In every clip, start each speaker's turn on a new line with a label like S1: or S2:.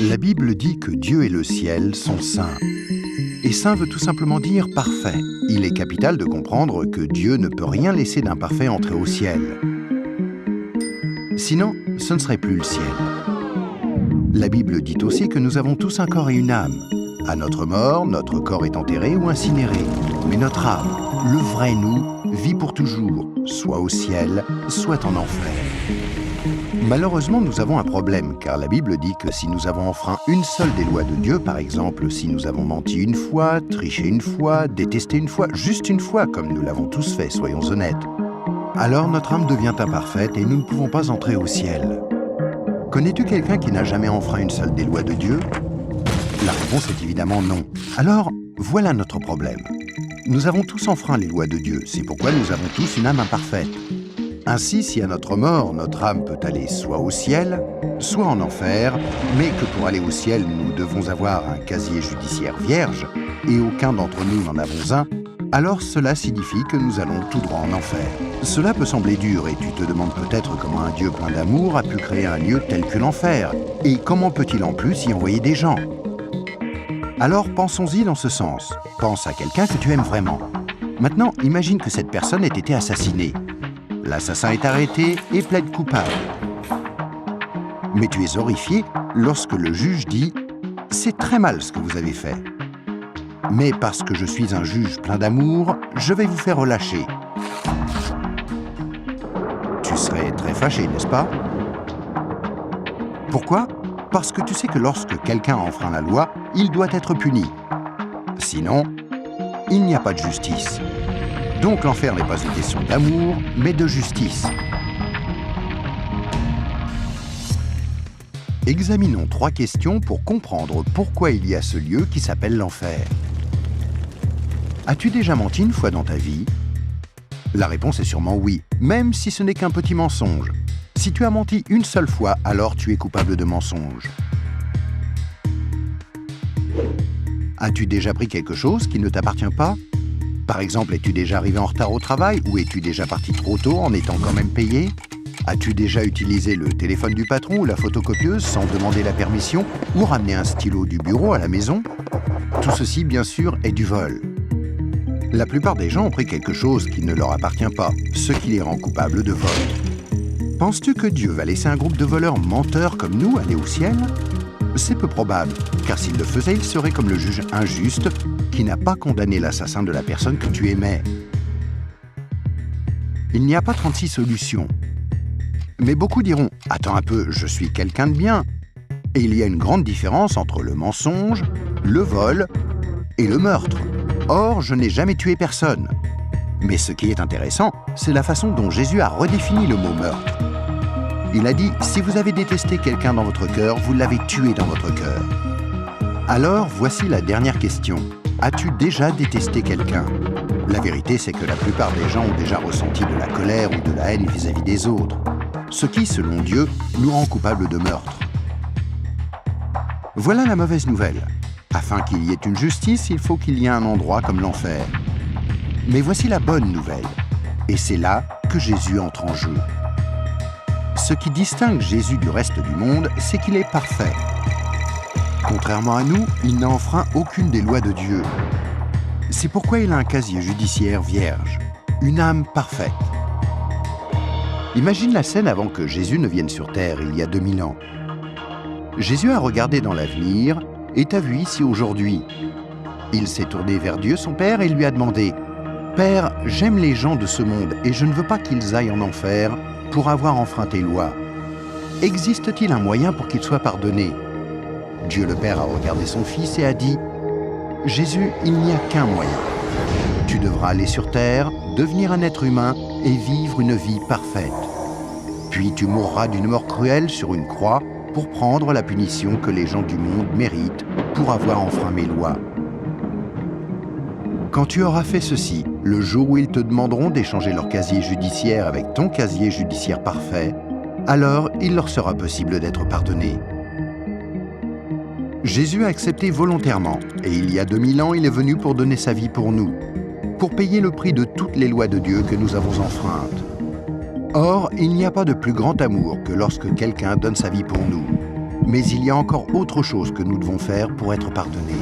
S1: La Bible dit que Dieu et le ciel sont saints. Et saint veut tout simplement dire parfait. Il est capital de comprendre que Dieu ne peut rien laisser d'imparfait entrer au ciel. Sinon, ce ne serait plus le ciel. La Bible dit aussi que nous avons tous un corps et une âme. À notre mort, notre corps est enterré ou incinéré. Mais notre âme, le vrai nous, vit pour toujours, soit au ciel, soit en enfer. Malheureusement, nous avons un problème, car la Bible dit que si nous avons enfreint une seule des lois de Dieu, par exemple, si nous avons menti une fois, triché une fois, détesté une fois, juste une fois, comme nous l'avons tous fait, soyons honnêtes, alors notre âme devient imparfaite et nous ne pouvons pas entrer au ciel. Connais-tu quelqu'un qui n'a jamais enfreint une seule des lois de Dieu? La réponse est évidemment non. Alors, voilà notre problème. Nous avons tous enfreint les lois de Dieu, c'est pourquoi nous avons tous une âme imparfaite. Ainsi, si à notre mort, notre âme peut aller soit au ciel, soit en enfer, mais que pour aller au ciel, nous devons avoir un casier judiciaire vierge, et aucun d'entre nous n'en avons un, alors cela signifie que nous allons tout droit en enfer. Cela peut sembler dur, et tu te demandes peut-être comment un Dieu plein d'amour a pu créer un lieu tel que l'enfer, et comment peut-il en plus y envoyer des gens? Alors pensons-y dans ce sens. Pense à quelqu'un que tu aimes vraiment. Maintenant, imagine que cette personne ait été assassinée. L'assassin est arrêté et plaide coupable. Mais tu es horrifié lorsque le juge dit « C'est très mal ce que vous avez fait. Mais parce que je suis un juge plein d'amour, je vais vous faire relâcher. » Tu serais très fâché, n'est-ce pas? Pourquoi? Parce que tu sais que lorsque quelqu'un enfreint la loi, il doit être puni. Sinon, il n'y a pas de justice. Donc l'enfer n'est pas une question d'amour, mais de justice. Examinons 3 questions pour comprendre pourquoi il y a ce lieu qui s'appelle l'enfer. As-tu déjà menti une fois dans ta vie? La réponse est sûrement oui, même si ce n'est qu'un petit mensonge. Si tu as menti une seule fois, alors tu es coupable de mensonge. As-tu déjà pris quelque chose qui ne t'appartient pas? Par exemple, es-tu déjà arrivé en retard au travail ou es-tu déjà parti trop tôt en étant quand même payé? As-tu déjà utilisé le téléphone du patron ou la photocopieuse sans demander la permission ou ramené un stylo du bureau à la maison? Tout ceci, bien sûr, est du vol. La plupart des gens ont pris quelque chose qui ne leur appartient pas, ce qui les rend coupables de vol. Penses-tu que Dieu va laisser un groupe de voleurs menteurs comme nous aller au ciel? C'est peu probable, car s'il le faisait, il serait comme le juge injuste qui n'a pas condamné l'assassin de la personne que tu aimais. Il n'y a pas 36 solutions. Mais beaucoup diront « Attends un peu, je suis quelqu'un de bien ». Et il y a une grande différence entre le mensonge, le vol et le meurtre. Or, je n'ai jamais tué personne. Mais ce qui est intéressant, c'est la façon dont Jésus a redéfini le mot « meurtre ». Il a dit « Si vous avez détesté quelqu'un dans votre cœur, vous l'avez tué dans votre cœur ». Alors, voici la dernière question. As-tu déjà détesté quelqu'un? La vérité, c'est que la plupart des gens ont déjà ressenti de la colère ou de la haine vis-à-vis des autres, ce qui, selon Dieu, nous rend coupables de meurtre. Voilà la mauvaise nouvelle. Afin qu'il y ait une justice, il faut qu'il y ait un endroit comme l'enfer. Mais voici la bonne nouvelle. Et c'est là que Jésus entre en jeu. Ce qui distingue Jésus du reste du monde, c'est qu'il est parfait. Contrairement à nous, il n'a enfreint aucune des lois de Dieu. C'est pourquoi il a un casier judiciaire vierge, une âme parfaite. Imagine la scène avant que Jésus ne vienne sur terre, il y a 2000 ans. Jésus a regardé dans l'avenir et t'a vu ici aujourd'hui. Il s'est tourné vers Dieu, son Père, et lui a demandé « Père, j'aime les gens de ce monde et je ne veux pas qu'ils aillent en enfer pour avoir enfreint tes lois. Existe-t-il un moyen pour qu'ils soient pardonnés ?» Dieu le Père a regardé son Fils et a dit « Jésus, il n'y a qu'un moyen. Tu devras aller sur terre, devenir un être humain et vivre une vie parfaite. Puis tu mourras d'une mort cruelle sur une croix pour prendre la punition que les gens du monde méritent pour avoir enfreint mes lois. Quand tu auras fait ceci, le jour où ils te demanderont d'échanger leur casier judiciaire avec ton casier judiciaire parfait, alors il leur sera possible d'être pardonnés. » Jésus a accepté volontairement, et il y a 2000 ans, il est venu pour donner sa vie pour nous, pour payer le prix de toutes les lois de Dieu que nous avons enfreintes. Or, il n'y a pas de plus grand amour que lorsque quelqu'un donne sa vie pour nous. Mais il y a encore autre chose que nous devons faire pour être pardonnés.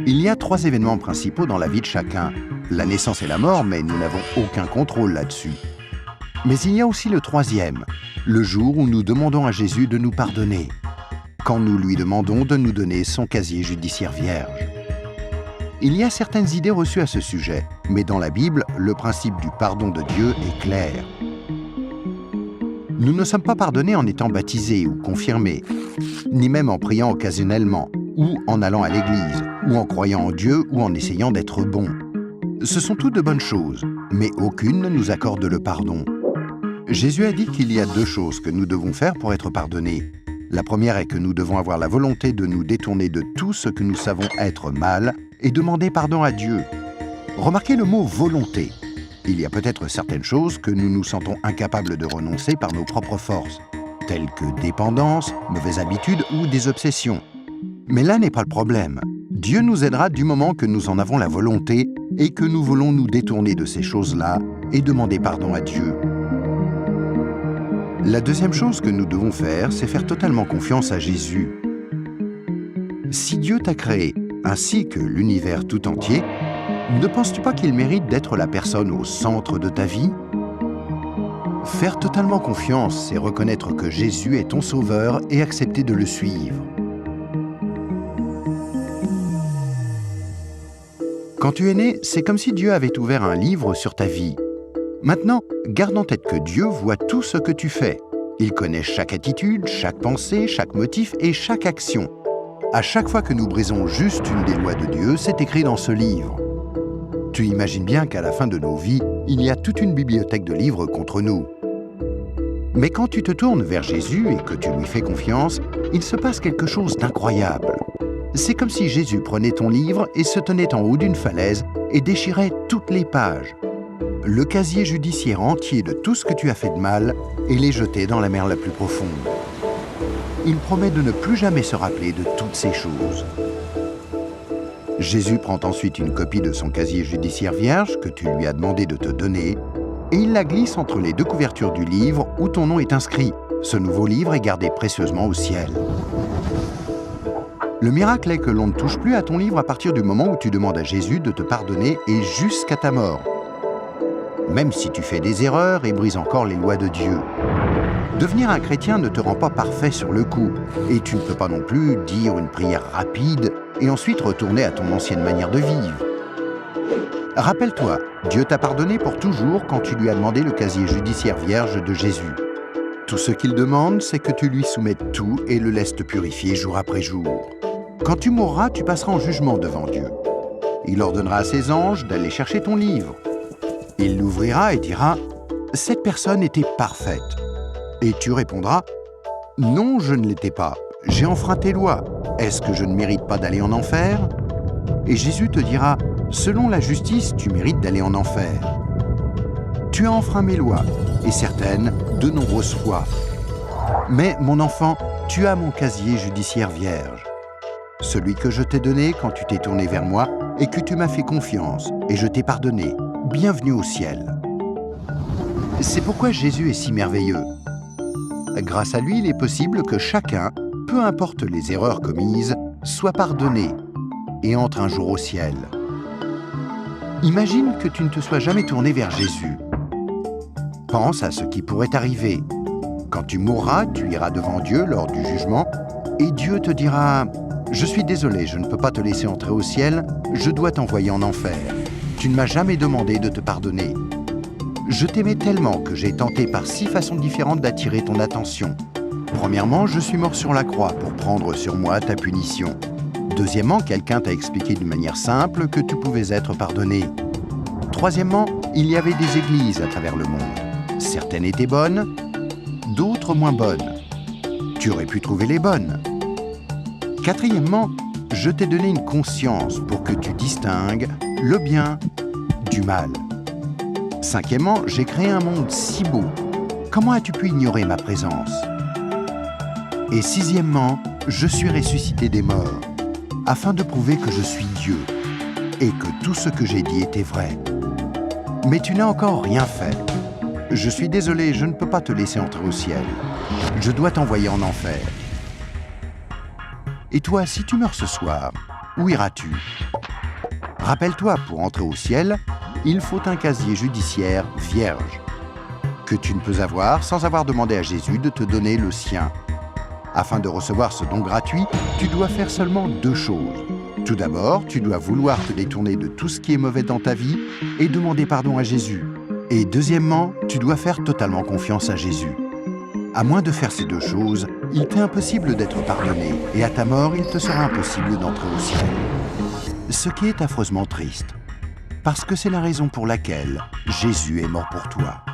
S1: Il y a 3 événements principaux dans la vie de chacun. La naissance et la mort, mais nous n'avons aucun contrôle là-dessus. Mais il y a aussi le 3e, le jour où nous demandons à Jésus de nous pardonner, quand nous lui demandons de nous donner son casier judiciaire vierge. Il y a certaines idées reçues à ce sujet, mais dans la Bible, le principe du pardon de Dieu est clair. Nous ne sommes pas pardonnés en étant baptisés ou confirmés, ni même en priant occasionnellement, ou en allant à l'église, ou en croyant en Dieu, ou en essayant d'être bons. Ce sont toutes de bonnes choses, mais aucune ne nous accorde le pardon. Jésus a dit qu'il y a 2 choses que nous devons faire pour être pardonnés. La première est que nous devons avoir la volonté de nous détourner de tout ce que nous savons être mal et demander pardon à Dieu. Remarquez le mot « volonté ». Il y a peut-être certaines choses que nous nous sentons incapables de renoncer par nos propres forces, telles que dépendance, mauvaises habitudes ou des obsessions. Mais là n'est pas le problème. Dieu nous aidera du moment que nous en avons la volonté et que nous voulons nous détourner de ces choses-là et demander pardon à Dieu. La deuxième chose que nous devons faire, c'est faire totalement confiance à Jésus. Si Dieu t'a créé, ainsi que l'univers tout entier, ne penses-tu pas qu'il mérite d'être la personne au centre de ta vie? Faire totalement confiance, c'est reconnaître que Jésus est ton sauveur et accepter de le suivre. Quand tu es né, c'est comme si Dieu avait ouvert un livre sur ta vie. Maintenant, garde en tête que Dieu voit tout ce que tu fais. Il connaît chaque attitude, chaque pensée, chaque motif et chaque action. À chaque fois que nous brisons juste une des lois de Dieu, c'est écrit dans ce livre. Tu imagines bien qu'à la fin de nos vies, il y a toute une bibliothèque de livres contre nous. Mais quand tu te tournes vers Jésus et que tu lui fais confiance, il se passe quelque chose d'incroyable. C'est comme si Jésus prenait ton livre et se tenait en haut d'une falaise et déchirait toutes les pages. Le casier judiciaire entier de tout ce que tu as fait de mal et les jeter dans la mer la plus profonde. Il promet de ne plus jamais se rappeler de toutes ces choses. Jésus prend ensuite une copie de son casier judiciaire vierge que tu lui as demandé de te donner et il la glisse entre les 2 couvertures du livre où ton nom est inscrit. Ce nouveau livre est gardé précieusement au ciel. Le miracle est que l'on ne touche plus à ton livre à partir du moment où tu demandes à Jésus de te pardonner et jusqu'à ta mort. Même si tu fais des erreurs et brises encore les lois de Dieu. Devenir un chrétien ne te rend pas parfait sur le coup, et tu ne peux pas non plus dire une prière rapide et ensuite retourner à ton ancienne manière de vivre. Rappelle-toi, Dieu t'a pardonné pour toujours quand tu lui as demandé le casier judiciaire vierge de Jésus. Tout ce qu'il demande, c'est que tu lui soumettes tout et le laisses te purifier jour après jour. Quand tu mourras, tu passeras en jugement devant Dieu. Il ordonnera à ses anges d'aller chercher ton livre. Il l'ouvrira et dira « Cette personne était parfaite ». Et tu répondras « Non, je ne l'étais pas. J'ai enfreint tes lois. Est-ce que je ne mérite pas d'aller en enfer ?» Et Jésus te dira « Selon la justice, tu mérites d'aller en enfer. Tu as enfreint mes lois, et certaines, de nombreuses fois. Mais, mon enfant, tu as mon casier judiciaire vierge. Celui que je t'ai donné quand tu t'es tourné vers moi et que tu m'as fait confiance, et je t'ai pardonné. Bienvenue au ciel. » C'est pourquoi Jésus est si merveilleux. Grâce à lui, il est possible que chacun, peu importe les erreurs commises, soit pardonné et entre un jour au ciel. Imagine que tu ne te sois jamais tourné vers Jésus. Pense à ce qui pourrait arriver. Quand tu mourras, tu iras devant Dieu lors du jugement et Dieu te dira « Je suis désolé, je ne peux pas te laisser entrer au ciel, je dois t'envoyer en enfer. Tu ne m'as jamais demandé de te pardonner. Je t'aimais tellement que j'ai tenté par 6 façons différentes d'attirer ton attention. Premièrement, je suis mort sur la croix pour prendre sur moi ta punition. Deuxièmement, quelqu'un t'a expliqué d'une manière simple que tu pouvais être pardonné. Troisièmement, il y avait des églises à travers le monde. Certaines étaient bonnes, d'autres moins bonnes. Tu aurais pu trouver les bonnes. Quatrièmement, je t'ai donné une conscience pour que tu distingues le bien du mal. Cinquièmement, j'ai créé un monde si beau. Comment as-tu pu ignorer ma présence? Et sixièmement, je suis ressuscité des morts, afin de prouver que je suis Dieu et que tout ce que j'ai dit était vrai. Mais tu n'as encore rien fait. Je suis désolé, je ne peux pas te laisser entrer au ciel. Je dois t'envoyer en enfer. Et toi, si tu meurs ce soir, où iras-tu? Rappelle-toi, pour entrer au ciel, il faut un casier judiciaire vierge, que tu ne peux avoir sans avoir demandé à Jésus de te donner le sien. Afin de recevoir ce don gratuit, tu dois faire seulement 2 choses. Tout d'abord, tu dois vouloir te détourner de tout ce qui est mauvais dans ta vie et demander pardon à Jésus. Et deuxièmement, tu dois faire totalement confiance à Jésus. À moins de faire ces 2 choses, il t'est impossible d'être pardonné et à ta mort, il te sera impossible d'entrer au ciel. Ce qui est affreusement triste, parce que c'est la raison pour laquelle Jésus est mort pour toi.